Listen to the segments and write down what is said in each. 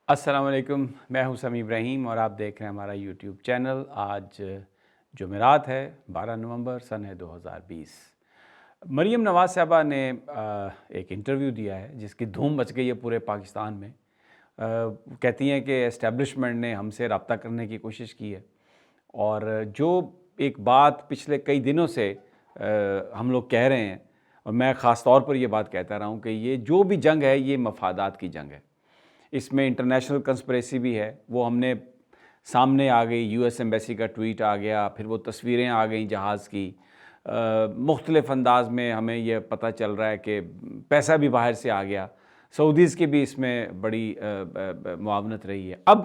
السلام علیکم، میں ہوں سمیع ابراہیم اور آپ دیکھ رہے ہیں ہمارا یوٹیوب چینل۔ آج جمعرات ہے 12 نومبر سن ہے 2020۔ مریم نواز صاحبہ نے ایک انٹرویو دیا ہے جس کی دھوم مچ گئی ہے پورے پاکستان میں۔ کہتی ہیں کہ اسٹیبلشمنٹ نے ہم سے رابطہ کرنے کی کوشش کی ہے، اور جو ایک بات پچھلے کئی دنوں سے ہم لوگ کہہ رہے ہیں، اور میں خاص طور پر یہ بات کہتا رہا ہوں کہ یہ جو بھی جنگ ہے یہ مفادات کی جنگ ہے۔ اس میں انٹرنیشنل کنسپریسی بھی ہے، وہ ہم نے سامنے آ گئی، یو ایس ایمبیسی کا ٹویٹ آ گیا، پھر وہ تصویریں آ گئیں جہاز کی، مختلف انداز میں ہمیں یہ پتہ چل رہا ہے کہ پیسہ بھی باہر سے آ گیا، سعودیز کی بھی اس میں بڑی معاونت رہی ہے۔ اب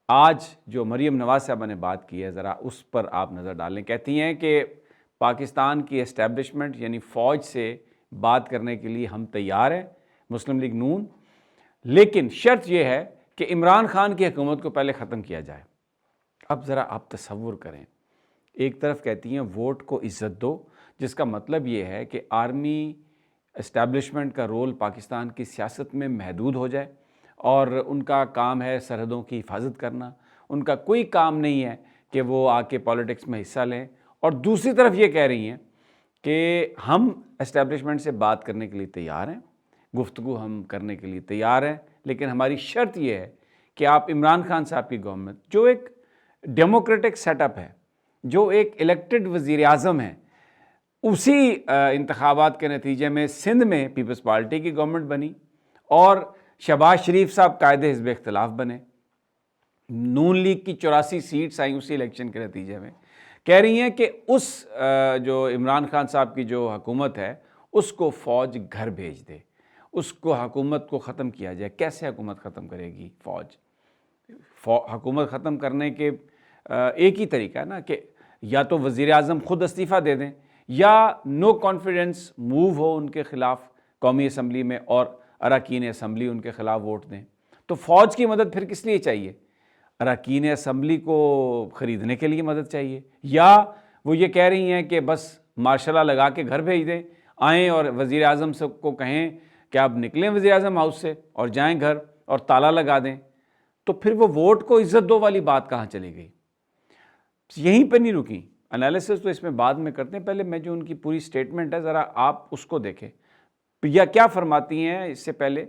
آج جو مریم نواز صاحبہ نے بات کی ہے، ذرا اس پر آپ نظر ڈالیں۔ کہتی ہیں کہ پاکستان کی اسٹیبلشمنٹ یعنی فوج سے بات کرنے کے لیے ہم تیار ہیں، مسلم لیگ نون، لیکن شرط یہ ہے کہ عمران خان کی حکومت کو پہلے ختم کیا جائے۔ اب ذرا آپ تصور کریں، ایک طرف کہتی ہیں ووٹ کو عزت دو، جس کا مطلب یہ ہے کہ آرمی اسٹیبلشمنٹ کا رول پاکستان کی سیاست میں محدود ہو جائے، اور ان کا کام ہے سرحدوں کی حفاظت کرنا، ان کا کوئی کام نہیں ہے کہ وہ آ کے پالیٹکس میں حصہ لیں۔ اور دوسری طرف یہ کہہ رہی ہیں کہ ہم اسٹیبلشمنٹ سے بات کرنے کے لیے تیار ہیں، گفتگو ہم کرنے کے لیے تیار ہیں، لیکن ہماری شرط یہ ہے کہ آپ عمران خان صاحب کی گورنمنٹ، جو ایک ڈیموکریٹک سیٹ اپ ہے، جو ایک الیکٹڈ وزیر اعظم ہے، اسی انتخابات کے نتیجے میں سندھ میں پیپلز پارٹی کی گورنمنٹ بنی اور شہباز شریف صاحب قائد حزب اختلاف بنے، نون لیگ کی 84 سیٹس آئیں اسی الیکشن کے نتیجے میں۔ کہہ رہی ہیں کہ اس جو عمران خان صاحب کی جو حکومت ہے اس کو فوج گھر بھیج دے، اس کو حکومت کو ختم کیا جائے۔ کیسے حکومت ختم کرے گی فوج؟ حکومت ختم کرنے کے ایک ہی طریقہ ہے نا کہ یا تو وزیر اعظم خود استعفیٰ دے دیں، یا نو کانفیڈنس موو ہو ان کے خلاف قومی اسمبلی میں، اور اراکین اسمبلی ان کے خلاف ووٹ دیں۔ تو فوج کی مدد پھر کس لیے چاہیے؟ اراکین اسمبلی کو خریدنے کے لیے مدد چاہیے، یا وہ یہ کہہ رہی ہیں کہ بس مارشل لا لگا کے گھر بھیج دیں، آئیں اور وزیر اعظم کو کہیں کہ آپ نکلیں وزیر اعظم ہاؤس سے اور جائیں گھر اور تالا لگا دیں؟ تو پھر وہ ووٹ کو عزت دو والی بات کہاں چلی گئی؟ یہیں پہ نہیں رکی، انالیسس تو اس میں بعد میں کرتے ہیں، پہلے میں جو ان کی پوری سٹیٹمنٹ ہے ذرا آپ اس کو دیکھیں۔ یا کیا فرماتی ہیں اس سے پہلے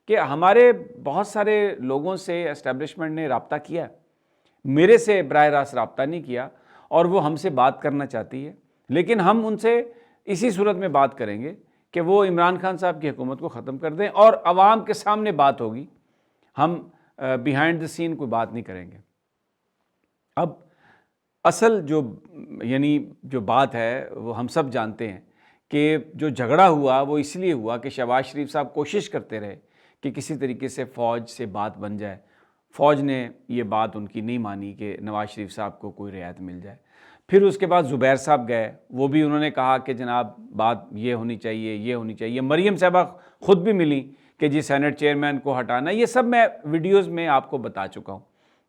کہ ہمارے بہت سارے لوگوں سے اسٹیبلشمنٹ نے رابطہ کیا، میرے سے براہ راست رابطہ نہیں کیا، اور وہ ہم سے بات کرنا چاہتی ہے، لیکن ہم ان سے اسی صورت میں بات کریں گے کہ وہ عمران خان صاحب کی حکومت کو ختم کر دیں، اور عوام کے سامنے بات ہوگی، ہم بیہائنڈ دی سین کوئی بات نہیں کریں گے۔ اب اصل جو بات ہے وہ ہم سب جانتے ہیں کہ جو جھگڑا ہوا وہ اس لیے ہوا کہ شہباز شریف صاحب کوشش کرتے رہے کہ کسی طریقے سے فوج سے بات بن جائے۔ فوج نے یہ بات ان کی نہیں مانی کہ نواز شریف صاحب کو کوئی رعایت مل جائے۔ پھر اس کے بعد زبیر صاحب گئے، وہ بھی انہوں نے کہا کہ جناب بات یہ ہونی چاہیے، یہ ہونی چاہیے۔ مریم صاحبہ خود بھی ملی کہ جی سینٹ چیئرمین کو ہٹانا، یہ سب میں ویڈیوز میں آپ کو بتا چکا ہوں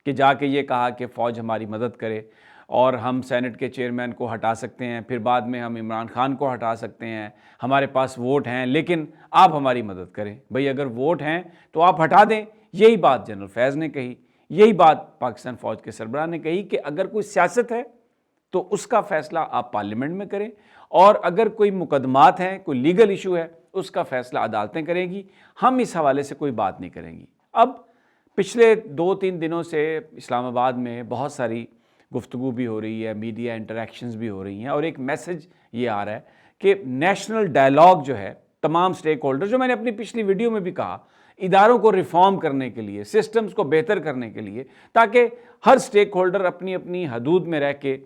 کہ جا کے یہ کہا کہ فوج ہماری مدد کرے اور ہم سینٹ کے چیئرمین کو ہٹا سکتے ہیں، پھر بعد میں ہم عمران خان کو ہٹا سکتے ہیں، ہمارے پاس ووٹ ہیں، لیکن آپ ہماری مدد کریں۔ بھئی اگر ووٹ ہیں تو آپ ہٹا دیں۔ یہی بات جنرل فیض نے کہی، یہی بات پاکستان فوج کے سربراہ نے کہی کہ اگر کوئی سیاست ہے تو اس کا فیصلہ آپ پارلیمنٹ میں کریں، اور اگر کوئی مقدمات ہیں، کوئی لیگل ایشو ہے، اس کا فیصلہ عدالتیں کریں گی، ہم اس حوالے سے کوئی بات نہیں کریں گی۔ اب پچھلے 2-3 دنوں سے اسلام آباد میں بہت ساری گفتگو بھی ہو رہی ہے، میڈیا انٹریکشنز بھی ہو رہی ہیں، اور ایک میسج یہ آ رہا ہے کہ نیشنل ڈائلاگ جو ہے، تمام سٹیک ہولڈر، جو میں نے اپنی پچھلی ویڈیو میں بھی کہا، اداروں کو ریفارم کرنے کے لیے، سسٹمز کو بہتر کرنے کے لیے، تاکہ ہر سٹیک ہولڈر اپنی اپنی حدود میں رہ کے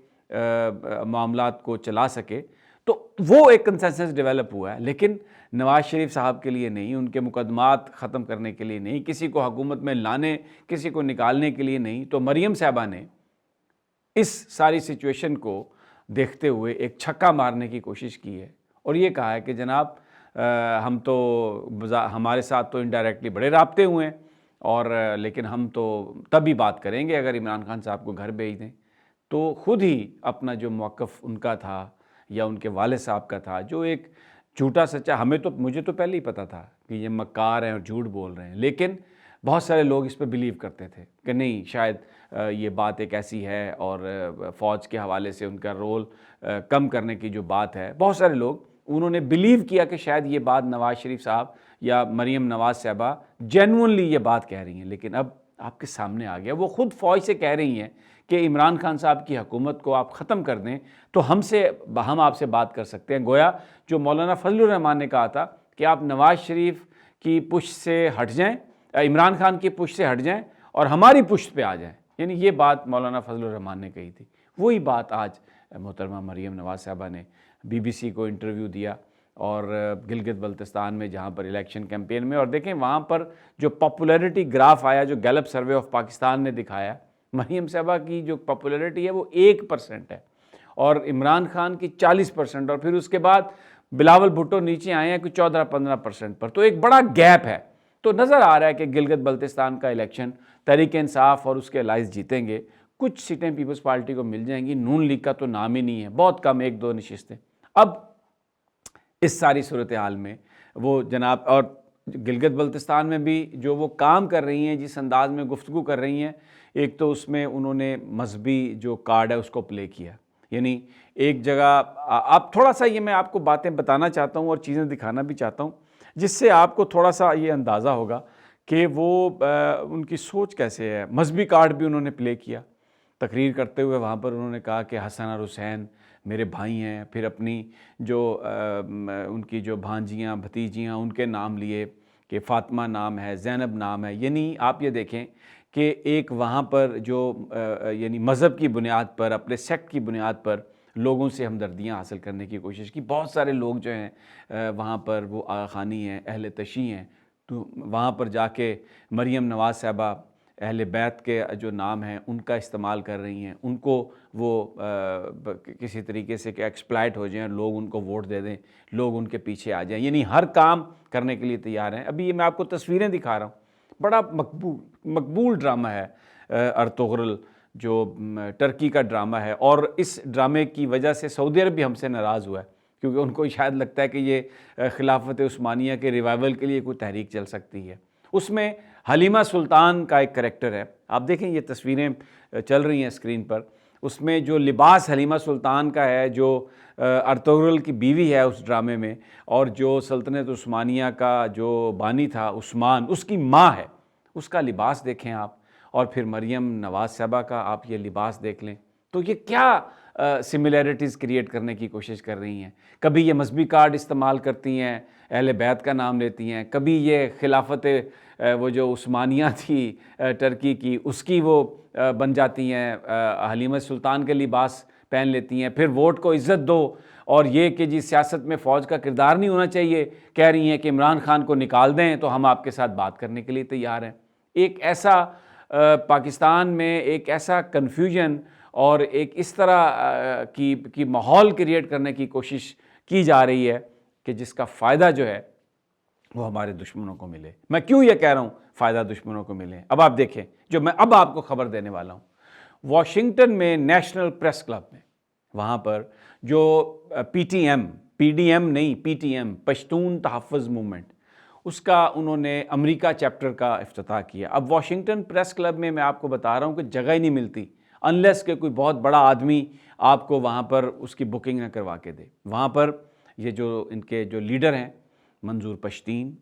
معاملات کو چلا سکے، تو وہ ایک کنسنسس ڈیولپ ہوا ہے، لیکن نواز شریف صاحب کے لیے نہیں، ان کے مقدمات ختم کرنے کے لیے نہیں، کسی کو حکومت میں لانے، کسی کو نکالنے کے لیے نہیں۔ تو مریم صاحبہ نے اس ساری سچویشن کو دیکھتے ہوئے ایک چھکا مارنے کی کوشش کی ہے، اور یہ کہا ہے کہ جناب ہم تو ہمارے ساتھ تو انڈائریکٹلی بڑے رابطے ہوئے ہیں، اور لیکن ہم تو تب ہی بات کریں گے اگر عمران خان صاحب کو گھر بھیج دیں۔ تو خود ہی اپنا جو موقف ان کا تھا یا ان کے والد صاحب کا تھا، جو ایک جھوٹا سچا، مجھے تو پہلے ہی پتا تھا کہ یہ مکار ہیں اور جھوٹ بول رہے ہیں، لیکن بہت سارے لوگ اس پہ بلیو کرتے تھے کہ نہیں شاید یہ بات ایک ایسی ہے، اور فوج کے حوالے سے ان کا رول کم کرنے کی جو بات ہے، بہت سارے لوگ انہوں نے بلیو کیا کہ شاید یہ بات نواز شریف صاحب یا مریم نواز صاحبہ جینوئنلی یہ بات کہہ رہی ہیں۔ لیکن اب آپ کے سامنے آ گیا، وہ خود فوج سے کہہ رہی ہیں کہ عمران خان صاحب کی حکومت کو آپ ختم کر دیں تو ہم آپ سے بات کر سکتے ہیں۔ گویا جو مولانا فضل الرحمان نے کہا تھا کہ آپ نواز شریف کی پشت سے ہٹ جائیں، عمران خان کی پشت سے ہٹ جائیں اور ہماری پشت پہ آ جائیں، یعنی یہ بات مولانا فضل الرحمان نے کہی تھی۔ وہی بات آج محترمہ مریم نواز صاحبہ نے بی بی سی کو انٹرویو دیا، اور گلگت بلتستان میں جہاں پر الیکشن کیمپین میں، اور دیکھیں وہاں پر جو پاپولیرٹی گراف آیا جو گیلپ سروے آف پاکستان نے دکھایا، مریم صاحبہ کی جو پاپولیرٹی ہے وہ 1% ہے اور عمران خان کی 40%، اور پھر اس کے بعد بلاول بھٹو نیچے آئے ہیں کوئی 14-15% پر، تو ایک بڑا گیپ ہے۔ تو نظر آ رہا ہے کہ گلگت بلتستان کا الیکشن تحریک انصاف اور اس کے الائز جیتیں گے، کچھ سیٹیں پیپلز پارٹی کو مل جائیں گی، نون لیگ کا تو نام ہی نہیں ہے، بہت کم 1-2 نشستیں۔ اب اس ساری صورتحال میں وہ جناب، اور گلگت بلتستان میں بھی جو وہ کام کر رہی ہیں، جس انداز میں گفتگو کر رہی ہیں، ایک تو اس میں انہوں نے مذہبی جو کارڈ ہے اس کو پلے کیا، یعنی ایک جگہ اب تھوڑا سا یہ میں آپ کو باتیں بتانا چاہتا ہوں اور چیزیں دکھانا بھی چاہتا ہوں جس سے آپ کو تھوڑا سا یہ اندازہ ہوگا کہ وہ ان کی سوچ کیسے ہے۔ مذہبی کارڈ بھی انہوں نے پلے کیا، تقریر کرتے ہوئے وہاں پر انہوں نے کہا کہ حسن اور حسین میرے بھائی ہیں، پھر اپنی جو ان کی جو بھانجیاں بھتیجیاں ان کے نام لیے کہ فاطمہ نام ہے، زینب نام ہے، یعنی آپ یہ دیکھیں کہ ایک وہاں پر جو یعنی مذہب کی بنیاد پر، اپنے سیکٹ کی بنیاد پر لوگوں سے ہمدردیاں حاصل کرنے کی کوشش کی۔ بہت سارے لوگ جو ہیں وہاں پر وہ آغا خانی ہیں، اہل تشیع ہیں، تو وہاں پر جا کے مریم نواز صاحبہ اہل بیت کے جو نام ہیں ان کا استعمال کر رہی ہیں، ان کو وہ کسی طریقے سے کہ ایکسپلائٹ ہو جائیں، لوگ ان کو ووٹ دے دیں، لوگ ان کے پیچھے آ جائیں، یعنی ہر کام کرنے کے لیے تیار ہیں۔ ابھی یہ میں آپ کو تصویریں دکھا رہا ہوں، بڑا مقبول ڈرامہ ہے ارطغرل، جو ٹرکی کا ڈرامہ ہے، اور اس ڈرامے کی وجہ سے سعودی عرب بھی ہم سے ناراض ہوا ہے، کیونکہ ان کو شاید لگتا ہے کہ یہ خلافت عثمانیہ کے ریوائول کے لیے کوئی تحریک چل سکتی ہے۔ اس میں حلیمہ سلطان کا ایک کریکٹر ہے، آپ دیکھیں یہ تصویریں چل رہی ہیں اسکرین پر، اس میں جو لباس حلیمہ سلطان کا ہے، جو ارطغرل کی بیوی ہے اس ڈرامے میں، اور جو سلطنت عثمانیہ کا جو بانی تھا عثمان، اس کی ماں ہے، اس کا لباس دیکھیں آپ، اور پھر مریم نواز صاحبہ کا آپ یہ لباس دیکھ لیں، تو یہ کیا سملیرٹیز کریٹ کرنے کی کوشش کر رہی ہیں۔ کبھی یہ مذہبی کارڈ استعمال کرتی ہیں، اہل بیت کا نام لیتی ہیں، کبھی یہ خلافت وہ جو عثمانیہ تھی ٹرکی کی اس کی وہ بن جاتی ہیں، حلیمہ سلطان کے لباس پہن لیتی ہیں، پھر ووٹ کو عزت دو، اور یہ کہ جی سیاست میں فوج کا کردار نہیں ہونا چاہیے، کہہ رہی ہیں کہ عمران خان کو نکال دیں تو ہم آپ کے ساتھ بات کرنے کے لیے تیار ہیں۔ ایک ایسا پاکستان میں ایک ایسا کنفیوژن اور ایک اس طرح کی ماحول کریٹ کرنے کی کوشش کی جا رہی ہے کہ جس کا فائدہ جو ہے وہ ہمارے دشمنوں کو ملے۔ میں کیوں یہ کہہ رہا ہوں فائدہ دشمنوں کو ملے؟ اب آپ دیکھیں جو میں اب آپ کو خبر دینے والا ہوں، واشنگٹن میں نیشنل پریس کلب میں، وہاں پر جو پی ٹی ایم نہیں، پی ٹی ایم پشتون تحفظ موومنٹ، اس کا انہوں نے امریکہ چیپٹر کا افتتاح کیا۔ اب واشنگٹن پریس کلب میں آپ کو بتا رہا ہوں کہ جگہ ہی نہیں ملتی انلیس کہ کوئی بہت بڑا آدمی آپ کو وہاں پر اس کی بکنگ نہ کروا کے دے۔ وہاں پر یہ جو ان کے جو لیڈر ہیں، منظور پشتین،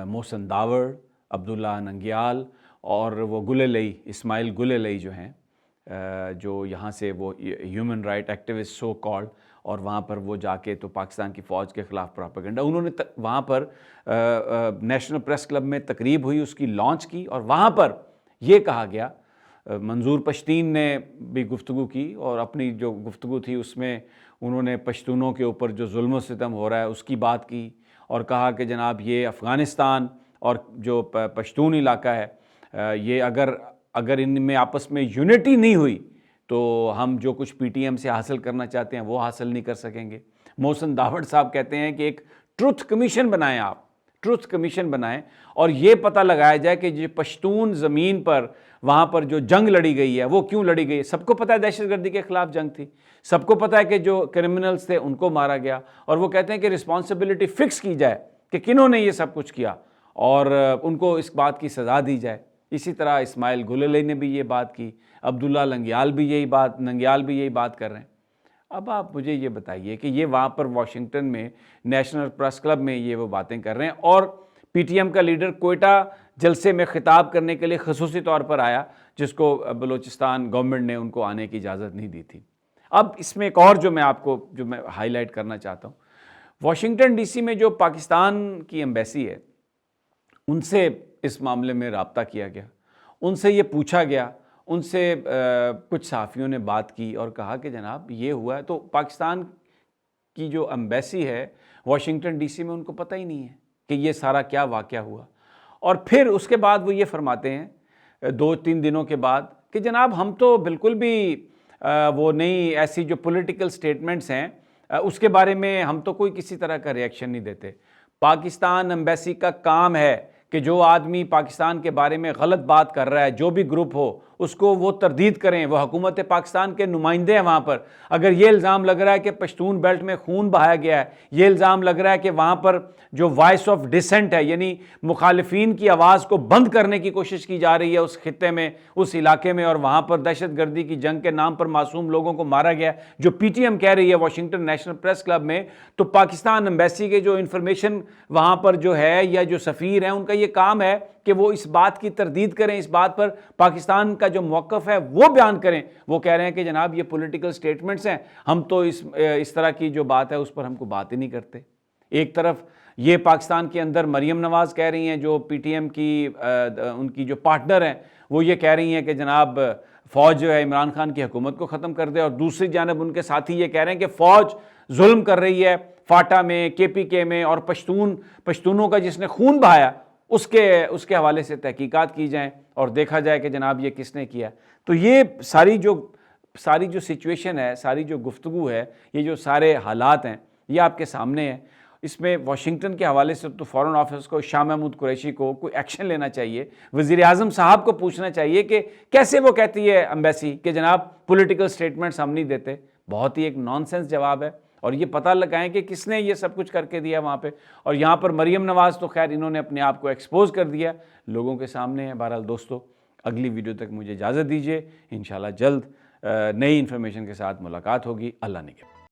محسن داور، عبداللہ ننگیال، اور وہ گل علی اسماعیل گل علی جو ہیں، جو یہاں سے وہ human right activist so called, اور وہاں پر وہ جا کے تو پاکستان کی فوج کے خلاف پراپیگنڈا، انہوں نے وہاں پر نیشنل پریس کلب میں تقریب ہوئی، اس کی لانچ کی، اور وہاں پر یہ کہا گیا، منظور پشتین نے بھی گفتگو کی، اور اپنی جو گفتگو تھی اس میں انہوں نے پشتونوں کے اوپر جو ظلم و ستم ہو رہا ہے اس کی بات کی، اور کہا کہ جناب یہ افغانستان اور جو پشتون علاقہ ہے، یہ اگر ان میں آپس میں یونٹی نہیں ہوئی تو ہم جو کچھ پی ٹی ایم سے حاصل کرنا چاہتے ہیں وہ حاصل نہیں کر سکیں گے۔ محسن داوڑ صاحب کہتے ہیں کہ ایک ٹروتھ کمیشن بنائیں، آپ ٹروتھ کمیشن بنائیں، اور یہ پتہ لگایا جائے کہ جو پشتون زمین پر وہاں پر جو جنگ لڑی گئی ہے وہ کیوں لڑی گئی ہے۔ سب کو پتہ ہے دہشت گردی کے خلاف جنگ تھی، سب کو پتہ ہے کہ جو کرمنلز تھے ان کو مارا گیا، اور وہ کہتے ہیں کہ رسپانسبلٹی فکس کی جائے کہ کنہوں نے یہ سب کچھ کیا، اور ان کو اس بات کی سزا دی جائے۔ اسی طرح اسماعیل گل علی نے بھی یہ بات کی، عبداللہ ننگیال بھی یہی بات کر رہے ہیں۔ اب آپ مجھے یہ بتائیے کہ یہ وہاں پر واشنگٹن میں نیشنل پریس کلب میں یہ وہ باتیں کر رہے ہیں، اور پی ٹی ایم کا لیڈر کوئٹہ جلسے میں خطاب کرنے کے لیے خصوصی طور پر آیا، جس کو بلوچستان گورنمنٹ نے ان کو آنے کی اجازت نہیں دی تھی۔ اب اس میں ایک اور جو میں ہائی لائٹ کرنا چاہتا ہوں، واشنگٹن ڈی سی میں جو پاکستان کی ایمبیسی ہے، ان سے اس معاملے میں رابطہ کیا گیا، ان سے یہ پوچھا گیا، ان سے کچھ صحافیوں نے بات کی اور کہا کہ جناب یہ ہوا ہے، تو پاکستان کی جو ایمبیسی ہے واشنگٹن ڈی سی میں، ان کو پتہ ہی نہیں ہے کہ یہ سارا کیا واقعہ ہوا۔ اور پھر اس کے بعد وہ یہ فرماتے ہیں 2-3 دنوں کے بعد کہ جناب ہم تو بالکل بھی وہ نہیں، ایسی جو پولیٹیکل سٹیٹمنٹس ہیں اس کے بارے میں ہم تو کوئی کسی طرح کا ریئیکشن نہیں دیتے۔ پاکستان ایمبیسی کا کام ہے کہ جو آدمی پاکستان کے بارے میں غلط بات کر رہا ہے، جو بھی گروپ ہو، اس کو وہ تردید کریں، وہ حکومت پاکستان کے نمائندے ہیں وہاں پر۔ اگر یہ الزام لگ رہا ہے کہ پشتون بیلٹ میں خون بہایا گیا ہے، یہ الزام لگ رہا ہے کہ وہاں پر جو وائس آف ڈسینٹ ہے، یعنی مخالفین کی آواز کو بند کرنے کی کوشش کی جا رہی ہے اس خطے میں، اس علاقے میں، اور وہاں پر دہشت گردی کی جنگ کے نام پر معصوم لوگوں کو مارا گیا، جو پی ٹی ایم کہہ رہی ہے واشنگٹن نیشنل پریس کلب میں، تو پاکستان ایمبیسی کے جو انفارمیشن وہاں پر جو ہے یا جو سفیر ہیں، ان کا یہ کام ہے کہ وہ اس بات کی تردید کریں، اس بات پر پاکستان کا جو موقف ہے وہ بیان کریں۔ وہ کہہ رہے ہیں کہ جناب یہ پولیٹیکل سٹیٹمنٹس ہیں، ہم تو اس طرح کی جو بات ہے اس پر ہم کو بات ہی نہیں کرتے۔ ایک طرف یہ پاکستان کے اندر مریم نواز کہہ رہی ہیں، جو پی ٹی ایم کی ان کی جو پارٹنر ہیں، وہ یہ کہہ رہی ہیں کہ جناب فوج جو ہے عمران خان کی حکومت کو ختم کر دے، اور دوسری جانب ان کے ساتھی یہ کہہ رہے ہیں کہ فوج ظلم کر رہی ہے فاٹا میں، کے پی کے میں، اور پشتونوں کا جس نے خون بہایا اس کے حوالے سے تحقیقات کی جائیں اور دیکھا جائے کہ جناب یہ کس نے کیا۔ تو یہ ساری جو سچویشن ہے، ساری جو گفتگو ہے، یہ جو سارے حالات ہیں، یہ آپ کے سامنے ہیں۔ اس میں واشنگٹن کے حوالے سے تو فارن آفس کو، شاہ محمود قریشی کو کوئی ایکشن لینا چاہیے، وزیر اعظم صاحب کو پوچھنا چاہیے کہ کیسے وہ کہتی ہے ایمبیسی کہ جناب پولیٹیکل سٹیٹمنٹس ہم نہیں دیتے۔ بہت ہی ایک نان سینس جواب ہے، اور یہ پتہ لگائیں کہ کس نے یہ سب کچھ کر کے دیا وہاں پہ۔ اور یہاں پر مریم نواز تو خیر انہوں نے اپنے آپ کو ایکسپوز کر دیا، لوگوں کے سامنے ہے۔ بہرحال دوستو، اگلی ویڈیو تک مجھے اجازت دیجیے، انشاءاللہ جلد نئی انفارمیشن کے ساتھ ملاقات ہوگی۔ اللہ نگہبان۔